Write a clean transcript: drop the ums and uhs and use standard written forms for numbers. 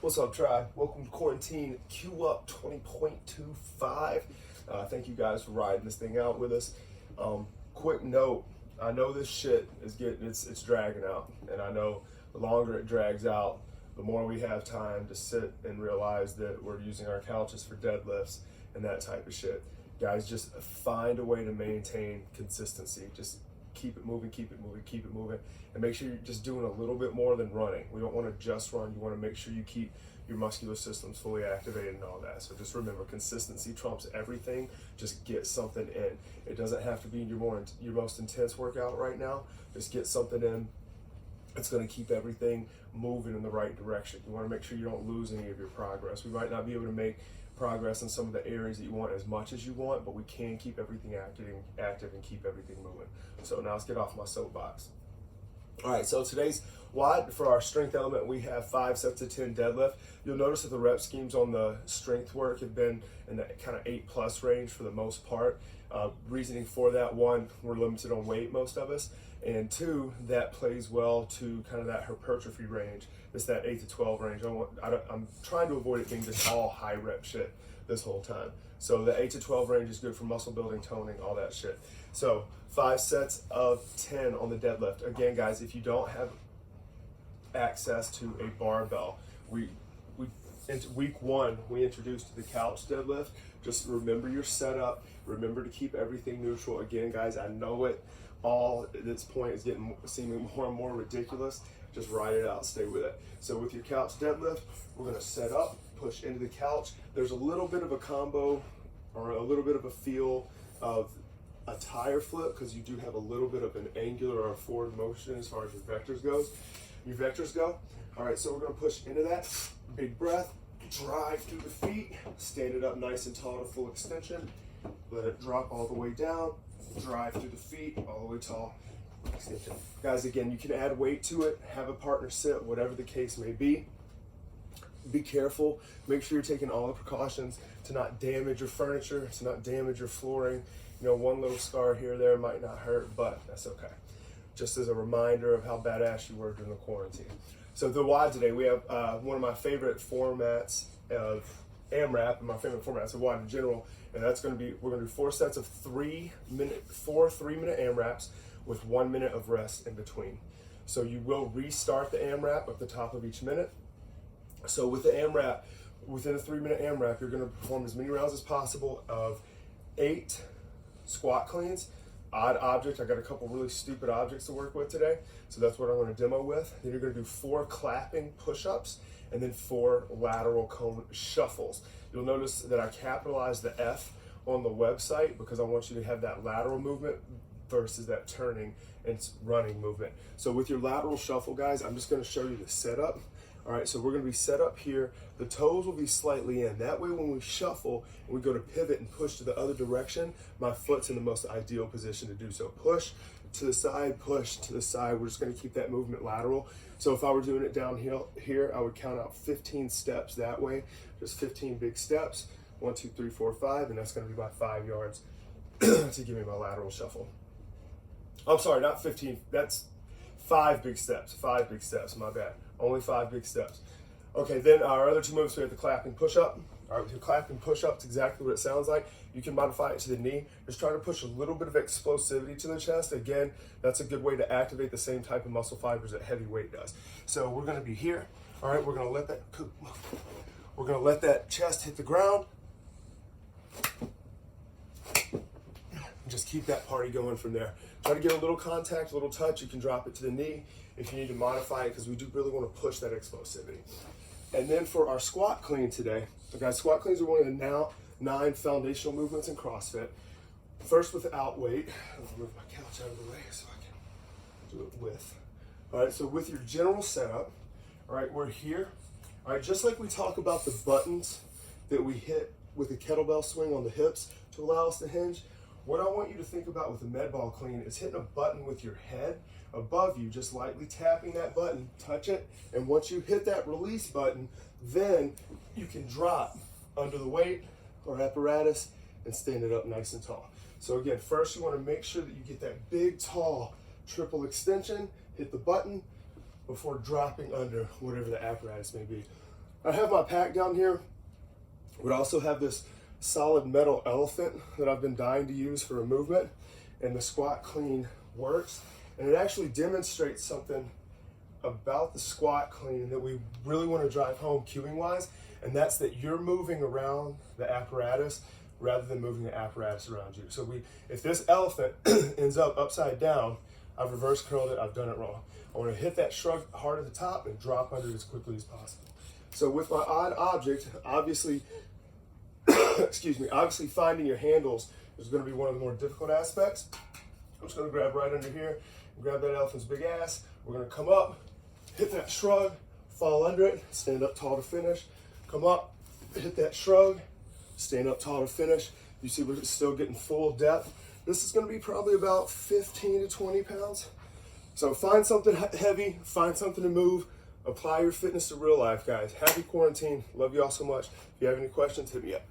What's up, Tribe? Welcome to Quarantine Q Up 20.25. Thank you guys for riding this thing out with us. Quick note, I know this shit is it's dragging out, and I know the longer it drags out, the more we have time to sit and realize that we're using our couches for deadlifts and that type of shit. Guys, just find a way to maintain consistency. Just keep it moving, keep it moving, keep it moving, and make sure you're just doing a little bit more than running. We don't want to just run. You want to make sure you keep your muscular systems fully activated and all that. So just remember, consistency trumps everything. Just get something in. It doesn't have to be your most intense workout right now. Just get something in. It's going to keep everything moving in the right direction. You want to make sure you don't lose any of your progress. We might not be able to make progress in some of the areas that you want as much as you want, but we can keep everything active and keep everything moving. So now let's get off my soapbox. All right, so today's WOD for our strength element, we have 5 sets of 10 deadlift. You'll notice that the rep schemes on the strength work have been in the kind of 8+ range for the most part. Reasoning for that: 1, we're limited on weight, most of us, and 2, that plays well to kind of that hypertrophy range. It's that 8 to 12 range. I'm trying to avoid it being this all high rep shit this whole time. So the 8 to 12 range is good for muscle building, toning, all that shit. So 5 sets of 10 on the deadlift. Again, guys, if you don't have access to a barbell, week 1 we introduced the couch deadlift. Just remember your setup. Remember to keep everything neutral. Again, guys, I know it all at this point is seeming more and more ridiculous. Just ride it out, stay with it. So with your couch deadlift, we're gonna set up, push into the couch. There's a little bit of a combo or a little bit of a feel of a tire flip because you do have a little bit of an angular or forward motion as far as your vectors go. All right, so we're gonna push into that. Big breath, drive through the feet, stand it up nice and tall to full extension. Let it drop all the way down, drive through the feet, all the way tall. Extension. Guys, again, you can add weight to it, have a partner sit, whatever the case may be. Be careful, make sure you're taking all the precautions to not damage your furniture, to not damage your flooring. You know, one little scar here or there might not hurt, but that's okay. Just as a reminder of how badass you were during the quarantine. So the WOD today, we have one of my favorite formats of amrap, and my favorite formats of WOD in general, and that's going to be, we're going to do 4 sets of 3-minute amraps with 1 minute of rest in between. So you will restart the amrap at the top of each minute. So with the amrap, within a 3-minute amrap, you're going to perform as many rounds as possible of 8 squat cleans. Odd object, I got a couple really stupid objects to work with today, so that's what I'm going to demo with. Then you're going to do 4 clapping push-ups and then 4 lateral cone shuffles. You'll notice that I capitalized the F on the website because I want you to have that lateral movement versus that turning and running movement. So with your lateral shuffle, guys, I'm just going to show you the setup. All right, so we're going to be set up here. The toes will be slightly in. That way when we shuffle and we go to pivot and push to the other direction, my foot's in the most ideal position to do so. Push to the side, push to the side. We're just going to keep that movement lateral. So if I were doing it downhill here, I would count out 15 steps that way. Just 15 big steps. 1, 2, 3, 4, 5, and that's going to be about 5 yards to give me my lateral shuffle. I'm sorry, not 15. That's 5 big steps. 5 big steps, my bad. Only 5 big steps. Okay, then our other 2 moves, we have the clapping push-up. All right, with your clapping push-up, it's exactly what it sounds like. You can modify it to the knee. Just try to push a little bit of explosivity to the chest. Again, that's a good way to activate the same type of muscle fibers that heavy weight does. So we're gonna be here. All right, we're gonna let that chest hit the ground. Just keep that party going from there. Try to get a little contact, a little touch. You can drop it to the knee if you need to modify it because we do really want to push that explosivity. And then for our squat clean today, so guys, squat cleans are one of the 9 foundational movements in CrossFit. First without weight. I'll move my couch out of the way so I can do it with. All right, so with your general setup, all right, we're here. All right, just like we talk about the buttons that we hit with the kettlebell swing on the hips to allow us to hinge, what I want you to think about with the med ball clean is hitting a button with your head above you, just lightly tapping that button, touch it, and once you hit that release button, then you can drop under the weight or apparatus and stand it up nice and tall. So again, first you want to make sure that you get that big, tall triple extension, hit the button before dropping under whatever the apparatus may be. I have my pack down here. Would also have this solid metal elephant that I've been dying to use for a movement, and the squat clean works. And it actually demonstrates something about the squat clean that we really want to drive home cueing wise, and that's that you're moving around the apparatus rather than moving the apparatus around you. So if this elephant ends up upside down, I've reverse curled it, I've done it wrong. I want to hit that shrug hard at the top and drop under it as quickly as possible. So with my odd object, obviously, excuse me, obviously finding your handles is going to be one of the more difficult aspects. I'm just going to grab right under here, grab that elephant's big ass. We're going to come up, hit that shrug, fall under it, stand up tall to finish, come up, hit that shrug, stand up tall to finish. You see we're still getting full depth. This is going to be probably about 15 to 20 pounds. So find something heavy, find something to move, apply your fitness to real life, guys. Happy quarantine. Love you all so much. If you have any questions, hit me up.